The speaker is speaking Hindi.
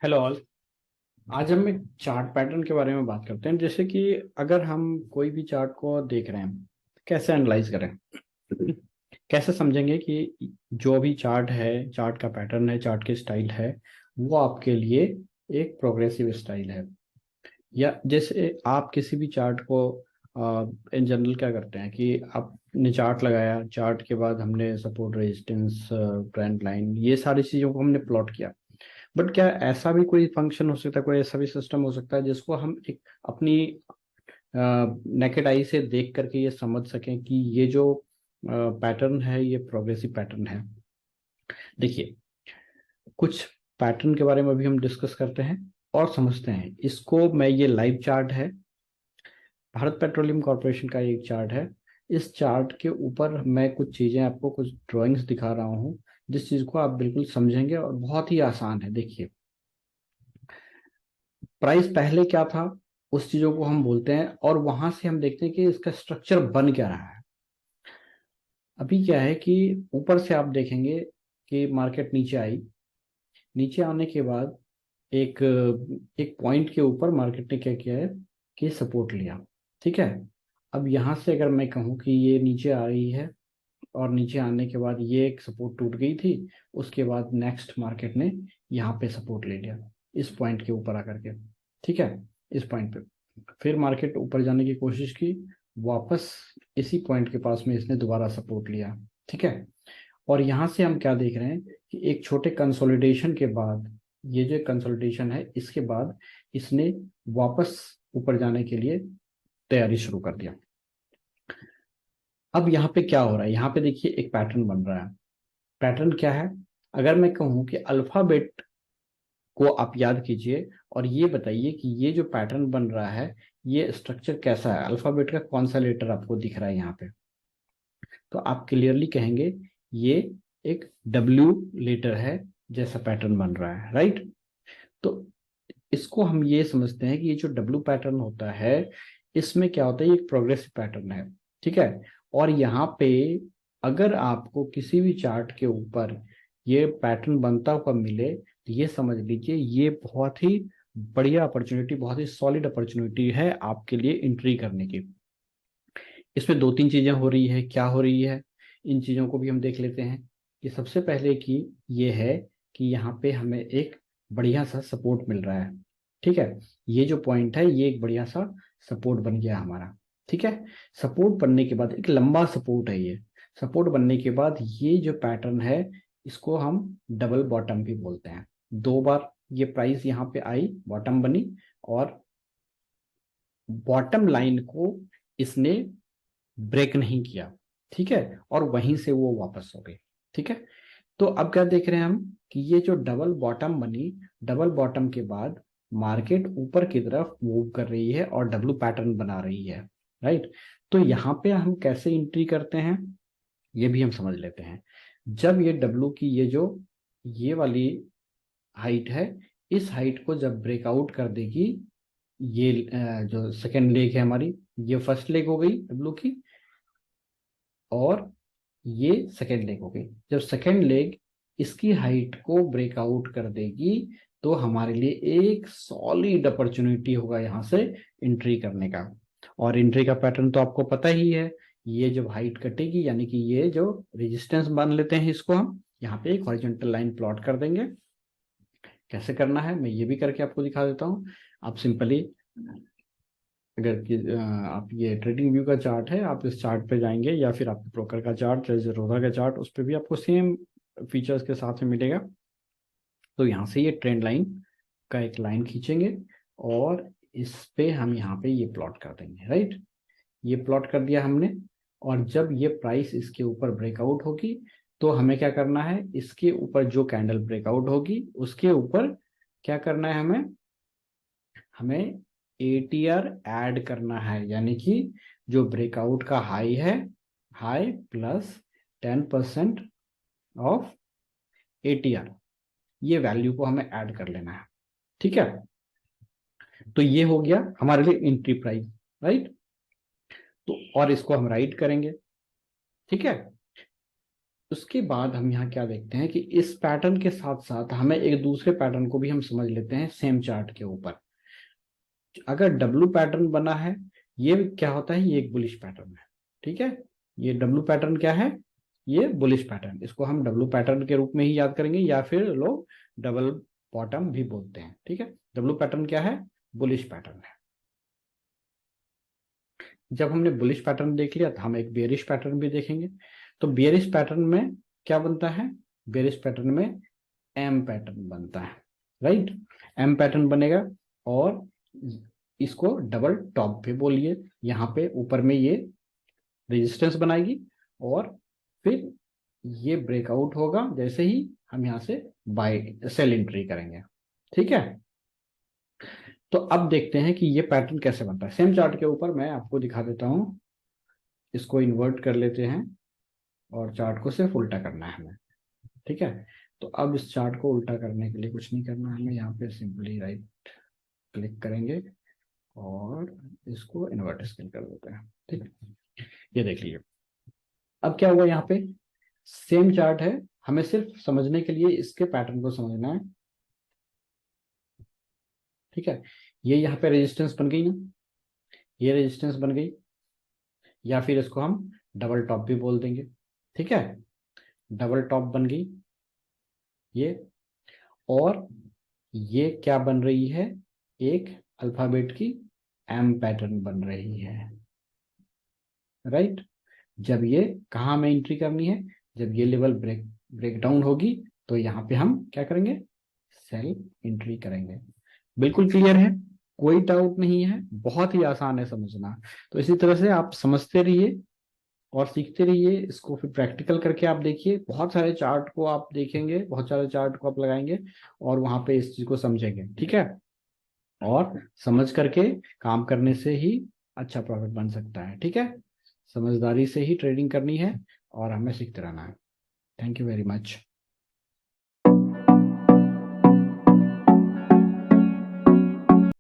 Hello all. आज हम एक चार्ट पैटर्न के बारे में बात करते हैं। जैसे कि अगर हम कोई भी चार्ट को देख रहे हैं, कैसे एनालाइज करें, कैसे समझेंगे कि जो भी चार्ट है, चार्ट का पैटर्न है, चार्ट की स्टाइल है, वो आपके लिए एक प्रोग्रेसिव स्टाइल है। या जैसे आप किसी भी चार्ट को इन जनरल क्या करते हैं कि आपने चार्ट लगाया, चार्ट के बाद हमने सपोर्ट, रेजिस्टेंस, ट्रेंड लाइन, ये सारी चीज़ों को हमने प्लॉट किया। बट क्या ऐसा भी कोई फंक्शन हो सकता है, कोई ऐसा भी सिस्टम हो सकता है जिसको हम एक अपनी नेकेड आई से देख करके ये समझ सकें कि ये जो पैटर्न है ये प्रोग्रेसिव पैटर्न है? देखिए, कुछ पैटर्न के बारे में अभी हम डिस्कस करते हैं और समझते हैं इसको। मैं ये लाइव चार्ट है, भारत पेट्रोलियम कॉर्पोरेशन का एक चार्ट है। इस चार्ट के ऊपर मैं कुछ चीजें आपको, कुछ ड्राइंग्स दिखा रहा हूँ, जिस चीज को आप बिल्कुल समझेंगे और बहुत ही आसान है। देखिए, प्राइस पहले क्या था, उस चीजों को हम बोलते हैं और वहां से हम देखते हैं कि इसका स्ट्रक्चर बन क्या रहा है। अभी क्या है कि ऊपर से आप देखेंगे कि मार्केट नीचे आई। नीचे आने के बाद एक एक पॉइंट के ऊपर मार्केट ने क्या किया है कि सपोर्ट लिया। ठीक है। अब यहां से अगर मैं कहूँ कि ये नीचे आ रही है और नीचे आने के बाद ये एक सपोर्ट टूट गई थी, उसके बाद नेक्स्ट मार्केट ने यहाँ पे सपोर्ट ले लिया, इस पॉइंट के ऊपर आकर के। ठीक है। इस पॉइंट पे फिर मार्केट ऊपर जाने की कोशिश की, वापस इसी पॉइंट के पास में इसने दोबारा सपोर्ट लिया। ठीक है। और यहाँ से हम क्या देख रहे हैं कि एक छोटे कंसोलिडेशन के बाद, ये जो कंसोलिडेशन है इसके बाद इसने वापस ऊपर जाने के लिए तैयारी शुरू कर दिया। अब यहाँ पे क्या हो रहा है, यहाँ पे देखिए एक पैटर्न बन रहा है। पैटर्न क्या है? अगर मैं कहूँ कि अल्फाबेट को आप याद कीजिए और ये बताइए कि ये जो पैटर्न बन रहा है, ये स्ट्रक्चर कैसा है, अल्फाबेट का कौन सा लेटर आपको दिख रहा है यहाँ पे, तो आप क्लियरली कहेंगे ये एक डब्ल्यू लेटर है जैसा पैटर्न बन रहा है, राइट? तो इसको हम ये समझते हैं कि ये जो डब्ल्यू पैटर्न होता है, इसमें क्या होता है, ये एक प्रोग्रेसिव पैटर्न है। ठीक है। और यहाँ पे अगर आपको किसी भी चार्ट के ऊपर ये पैटर्न बनता हुआ मिले, तो ये समझ लीजिए ये बहुत ही बढ़िया अपॉर्चुनिटी, बहुत ही सॉलिड अपॉर्चुनिटी है आपके लिए एंट्री करने की। इसमें दो तीन चीजें हो रही है। क्या हो रही है, इन चीजों को भी हम देख लेते हैं। कि सबसे पहले की ये है कि यहाँ पे हमें एक बढ़िया सा सपोर्ट मिल रहा है। ठीक है। ये जो पॉइंट है ये एक बढ़िया सा सपोर्ट बन गया हमारा। ठीक है। सपोर्ट बनने के बाद एक लंबा सपोर्ट है ये। सपोर्ट बनने के बाद ये जो पैटर्न है, इसको हम डबल बॉटम भी बोलते हैं। दो बार ये प्राइस यहाँ पे आई, बॉटम बनी, और बॉटम लाइन को इसने ब्रेक नहीं किया। ठीक है। और वहीं से वो वापस हो गई। ठीक है। तो अब क्या देख रहे हैं हम कि ये जो डबल बॉटम बनी, डबल बॉटम के बाद मार्केट ऊपर की तरफ मूव कर रही है और डब्लू पैटर्न बना रही है, राइट? तो यहाँ पे हम कैसे एंट्री करते हैं, ये भी हम समझ लेते हैं। जब ये डब्लू की ये जो ये वाली हाइट है, इस हाइट को जब ब्रेकआउट कर देगी, ये जो सेकेंड लेग है हमारी, ये फर्स्ट लेग हो गई डब्लू की, और ये सेकेंड लेग हो गई। जब सेकेंड लेग इसकी हाइट को ब्रेकआउट कर देगी, तो हमारे लिए एक सॉलिड अपॉर्चुनिटी होगा यहाँ से एंट्री करने का। और एंट्री का पैटर्न तो आपको पता ही है। ये जब हाइट कटेगी, यानी कि ये जो रेजिस्टेंस मान लेते हैं, इसको हम यहाँ पे एक हॉरिजॉन्टल लाइन प्लॉट कर देंगे। कैसे करना है मैं ये भी करके आपको दिखा देता हूँ। आप सिंपली, अगर आप ये ट्रेडिंग व्यू का चार्ट है, आप इस चार्ट पे जाएंगे, या फिर आपके ब्रोकर का चार्ट, जैसे रोधा का चार्ट, उस पर भी आपको सेम फीचर्स के साथ में मिलेगा। तो यहाँ से ये ट्रेंड लाइन का एक लाइन खींचेंगे और इस पे हम यहाँ पे ये प्लॉट कर देंगे, राइट? ये प्लॉट कर दिया हमने। और जब ये प्राइस इसके ऊपर ब्रेकआउट होगी, तो हमें क्या करना है, इसके ऊपर जो कैंडल ब्रेकआउट होगी उसके ऊपर क्या करना है, हमें हमें एटीआर ऐड करना है। यानी कि जो ब्रेकआउट का हाई है, हाई प्लस 10% ऑफ एटीआर, ये वैल्यू को हमें ऐड कर लेना है। ठीक है। तो ये हो गया हमारे लिए एंट्री प्राइस, राइट? तो और इसको हम राइट करेंगे। ठीक है। उसके बाद हम यहाँ क्या देखते हैं कि इस पैटर्न के साथ साथ हमें एक दूसरे पैटर्न को भी हम समझ लेते हैं सेम चार्ट के ऊपर। अगर डब्लू पैटर्न बना है, ये क्या होता है, ये एक बुलिश पैटर्न है। ठीक है, ये डब्लू पैटर्न क्या है, ये बुलिश पैटर्न, इसको हम डब्लू पैटर्न के रूप में ही याद करेंगे, या फिर लोग डबल बॉटम भी बोलते हैं। ठीक है, डब्लू पैटर्न क्या है, बुलिश पैटर्न है। जब हमने बुलिश पैटर्न देख लिया तो हम एक बेरिश पैटर्न भी देखेंगे। तो बेरिश पैटर्न में क्या बनता है, बेरिश पैटर्न में एम पैटर्न बनता है, राइट। एम पैटर्न बनेगा और इसको डबल टॉप भी बोलिए। यहाँ पे ऊपर में ये रेजिस्टेंस बनाएगी और फिर ये ब्रेकआउट होगा जैसे ही हम यहाँ से बाय सेल एंट्री करेंगे। ठीक है, तो अब देखते हैं कि ये पैटर्न कैसे बनता है। सेम चार्ट के ऊपर मैं आपको दिखा देता हूँ, इसको इन्वर्ट कर लेते हैं और चार्ट को सिर्फ उल्टा करना है हमें। ठीक है, तो अब इस चार्ट को उल्टा करने के लिए कुछ नहीं करना है हमें, यहाँ पे सिंपली राइट क्लिक करेंगे और इसको इन्वर्ट स्केल कर देते हैं। ठीक है, ये देख लीजिए अब क्या हुआ, यहाँ पे सेम चार्ट है, हमें सिर्फ समझने के लिए इसके पैटर्न को समझना है। ठीक है, ये यहाँ पे रेजिस्टेंस बन गई ना, ये रेजिस्टेंस बन गई, या फिर इसको हम डबल टॉप भी बोल देंगे। ठीक है, डबल टॉप बन गई ये, और ये क्या बन रही है, एक अल्फाबेट की एम पैटर्न बन रही है, राइट। जब ये कहाँ में एंट्री करनी है, जब ये लेवल ब्रेक डाउन होगी तो यहाँ पे हम क्या करेंगे, सेल एंट्री करेंगे। बिल्कुल क्लियर है, कोई डाउट नहीं है, बहुत ही आसान है समझना। तो इसी तरह से आप समझते रहिए और सीखते रहिए, इसको फिर प्रैक्टिकल करके आप देखिए, बहुत सारे चार्ट को आप देखेंगे, बहुत सारे चार्ट को आप लगाएंगे और वहां पे इस चीज को समझेंगे। ठीक है, और समझ करके काम करने से ही अच्छा प्रॉफिट बन सकता है। ठीक है, समझदारी से ही ट्रेडिंग करनी है और हमें सीखते रहना है। Thank you very much.